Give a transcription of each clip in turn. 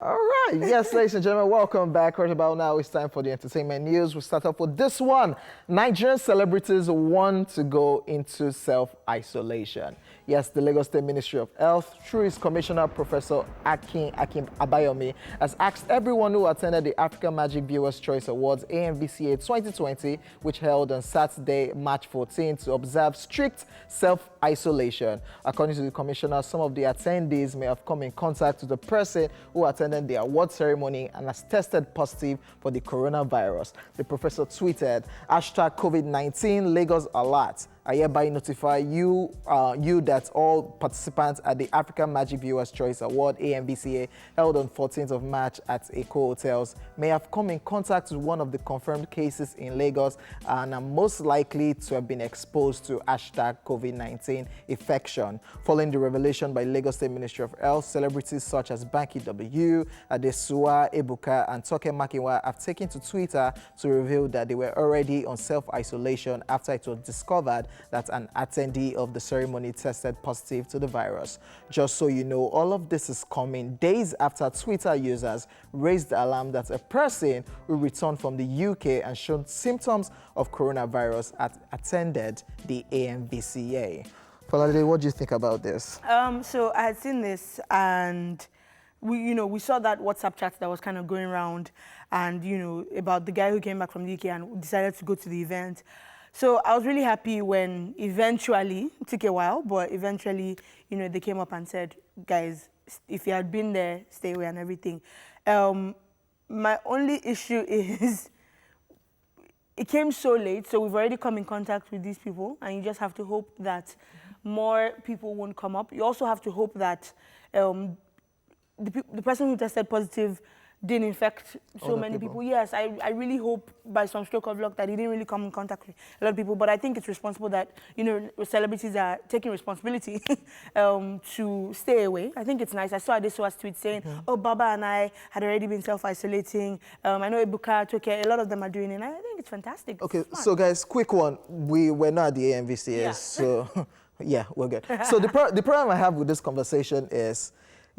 All right, yes, ladies and gentlemen, welcome back. Right about now, it's time for the entertainment news. We'll start off with this one. Nigerian celebrities want to go into self-isolation. Yes, the Lagos State Ministry of Health, through its Commissioner, Professor Akin Abayomi, has asked everyone who attended the African Magic Viewers' Choice Awards AMVCA 2020, which held on Saturday, March 14, to observe strict self-isolation. According to the Commissioner, some of the attendees may have come in contact with the person who attended the award ceremony and has tested positive for the coronavirus. The professor tweeted, #COVID-19 Lagos Alert. I hereby notify you that all participants at the African Magic Viewers' Choice Award AMVCA held on 14th of March at Eco Hotels may have come in contact with one of the confirmed cases in Lagos and are most likely to have been exposed to #COVID-19 infection. Following the revelation by Lagos State Ministry of Health, celebrities such as Banky W, Adesua, Ebuka, and Toke Makinwa have taken to Twitter to reveal that they were already on self-isolation after it was discovered that an attendee of the ceremony tested positive to the virus. Just so you know, all of this is coming days after Twitter users raised the alarm that a person who returned from the UK and showed symptoms of coronavirus attended the AMVCA. Falade, what do you think about this? So I had seen this and we saw that WhatsApp chat that was kind of going around and, about the guy who came back from the UK and decided to go to the event. So I was really happy when eventually, it took a while, but eventually, they came up and said, guys, if you had been there, stay away and everything. My only issue is it came so late, so we've already come in contact with these people, and you just have to hope that more people won't come up. You also have to hope that the person who tested positive didn't infect so many people. Yes, I really hope by some stroke of luck that he didn't really come in contact with a lot of people. But I think it's responsible that, celebrities are taking responsibility to stay away. I think it's nice. I saw Adesua's tweet saying, oh, Baba and I had already been self-isolating. I know Ebuka, Toke, a lot of them are doing it. And I think it's fantastic. Okay, so guys, quick one. We're not at the AMVCS, so yeah, we're good. So the problem I have with this conversation is,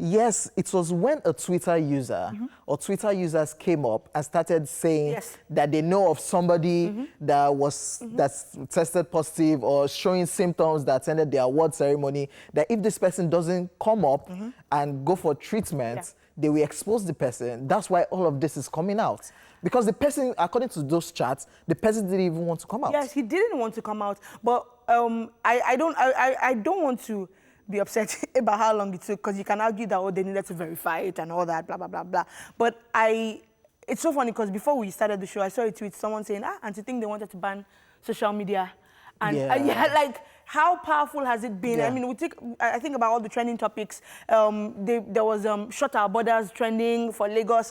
yes, it was when a Twitter user or Twitter users came up and started saying that they know of somebody that's tested positive or showing symptoms that attended the award ceremony, that if this person doesn't come up and go for treatment, they will expose the person. That's why all of this is coming out. Because the person, according to those chats, the person didn't even want to come out. Yes, he didn't want to come out. But I don't want to be upset about how long it took, because you can argue that, they needed to verify it and all that, blah, blah, blah, blah. But it's so funny, because before we started the show, I saw a tweet, someone saying, and to think they wanted to ban social media. And like, how powerful has it been? I mean, I think about all the trending topics. There was Shut Our Borders trending for Lagos,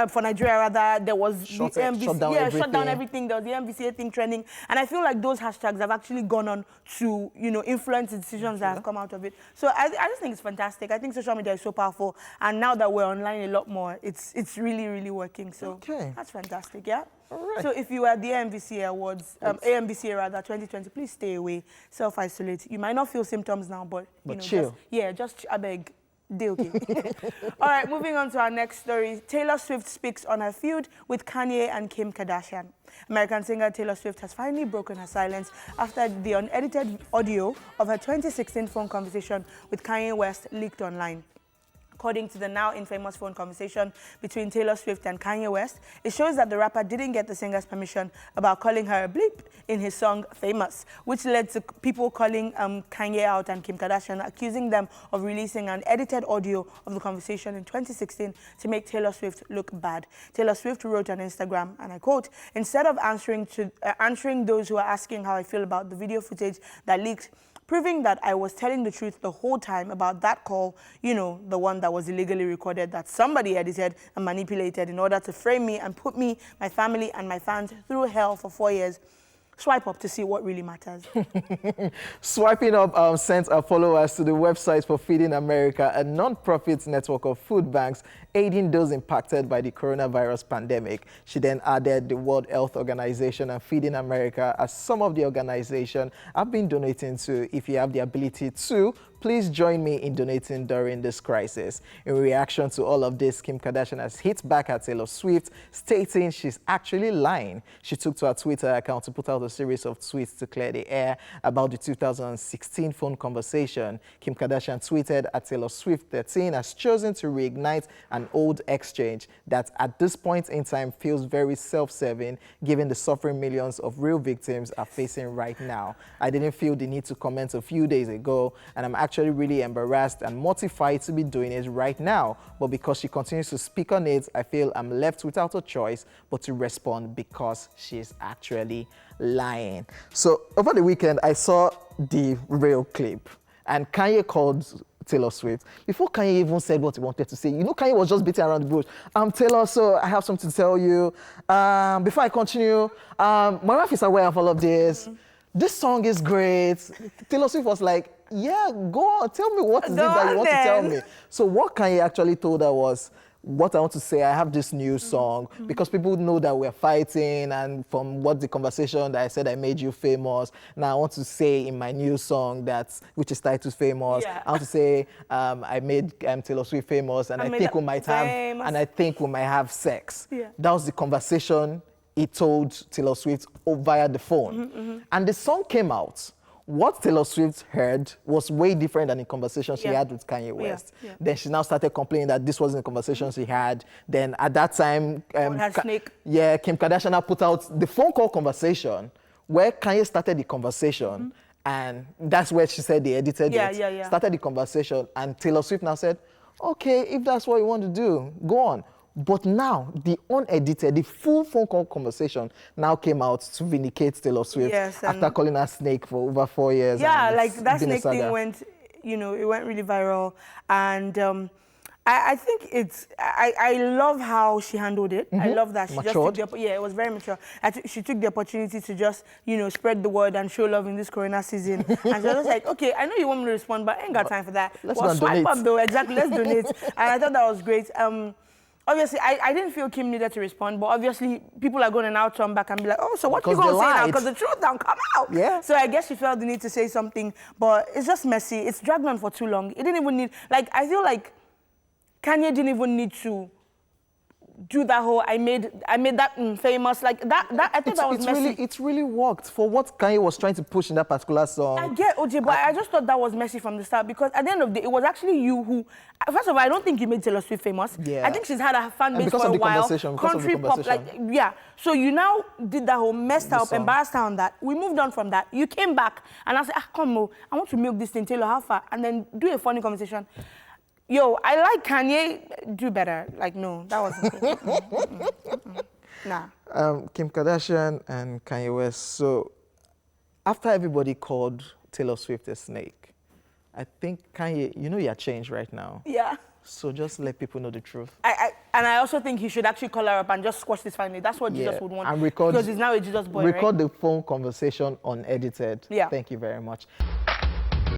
for Nigeria rather. There was the MVC, shut down everything. There was the MVCA thing trending. And I feel like those hashtags have actually gone on to, influence the decisions that have come out of it. So I just think it's fantastic. I think social media is so powerful. And now that we're online a lot more, it's really, really working. So that's fantastic, yeah? Right. So if you were at the AMVCA Awards, AMVCA rather, 2020, please stay away, self-isolate. You might not feel symptoms now, but chill. Just I beg, deal okay. All right, moving on to our next story. Taylor Swift speaks on her feud with Kanye and Kim Kardashian. American singer Taylor Swift has finally broken her silence after the unedited audio of her 2016 phone conversation with Kanye West leaked online. According to the now infamous phone conversation between Taylor Swift and Kanye West, it shows that the rapper didn't get the singer's permission about calling her a bleep in his song Famous, which led to people calling Kanye out and Kim Kardashian, accusing them of releasing an edited audio of the conversation in 2016 to make Taylor Swift look bad. Taylor Swift wrote on Instagram, and I quote, "Instead of answering those who are asking how I feel about the video footage that leaked, proving that I was telling the truth the whole time about that call, the one that was illegally recorded, that somebody edited and manipulated in order to frame me and put me, my family, and my fans through hell for 4 years. Swipe up to see what really matters." Swiping up sent our followers to the website for Feeding America, a non-profit network of food banks aiding those impacted by the coronavirus pandemic. She then added the World Health Organization and Feeding America as some of the organizations have been donating to. If you have the ability to, please join me in donating during this crisis. In reaction to all of this, Kim Kardashian has hit back at Taylor Swift, stating she's actually lying. She took to her Twitter account to put out a series of tweets to clear the air about the 2016 phone conversation. Kim Kardashian tweeted at Taylor Swift 13 has chosen to reignite an old exchange that at this point in time feels very self-serving given the suffering millions of real victims are facing right now. I didn't feel the need to comment a few days ago, and I'm actually really embarrassed and mortified to be doing it right now. But because she continues to speak on it, I feel I'm left without a choice but to respond because she's actually lying. So over the weekend, I saw the real clip, and Kanye called Taylor Swift. Before Kanye even said what he wanted to say, you know, Kanye was just beating around the bush. Taylor, so I have something to tell you. Before I continue, my wife is aware of all of this. This song is great. Taylor Swift was like, yeah, go on, tell me what is it that you want to tell me. So what Kanye actually told her was, what I want to say, I have this new song because people know that we're fighting, and from what the conversation that I said I made you famous, now I want to say in my new song which is titled Famous, I want to say I made Taylor Swift famous, and I think we might have sex. Yeah. That was the conversation he told Taylor Swift via the phone. And the song came out. What Taylor Swift heard was way different than the conversation she had with Kanye West. Then she now started complaining that this wasn't the conversation she had. Then at that time, Kim Kardashian now put out the phone call conversation where Kanye started the conversation. And that's where she said they edited it. Started the conversation, and Taylor Swift now said, okay, if that's what you want to do, go on. But now, the unedited, the full phone call conversation now came out to vindicate Taylor Swift after calling her snake for over 4 years. Yeah, like that snake thing went, you know, it went really viral. And I think I love how she handled it. I love that. She Matured. just took it was very mature. She took the opportunity to just, you know, spread the word and show love in this Corona season. And she was just like, okay, I know you want me to respond, but I ain't got time for that. Let's swipe donate. Up though, exactly, let's donate. And I thought that was great. Obviously, I didn't feel Kim needed to respond, but obviously people are going to now turn back and be like, oh, so what you going to say now? Because the truth don't come out. Yeah. So I guess she felt the need to say something, but it's just messy. It's dragged on for too long. It didn't even need, like, I feel like Kanye didn't even need to do that whole, I made that famous, like that I thought that was messy. It really worked for what Kanye was trying to push in that particular song. I get OJ, but I just thought that was messy from the start, because at the end of the day, it was actually you who, first of all, I don't think you made Taylor Swift famous. I think she's had a fan base for a while. Country pop, like, so you now did that whole messed her up, embarrassed her on that. We moved on from that. You came back and I said, come on, I want to milk this thing, Taylor, how far? And then do a funny conversation. Yo, I like Kanye, do better. Like, no, that wasn't good. Nah. Kim Kardashian and Kanye West. So, after everybody called Taylor Swift a snake, I think Kanye, you know you're changed right now. Yeah. So just let people know the truth. And I also think he should actually call her up and just squash this finally. That's what Jesus would want. And record, because he's now a Jesus boy, record the phone conversation unedited. Yeah. Thank you very much.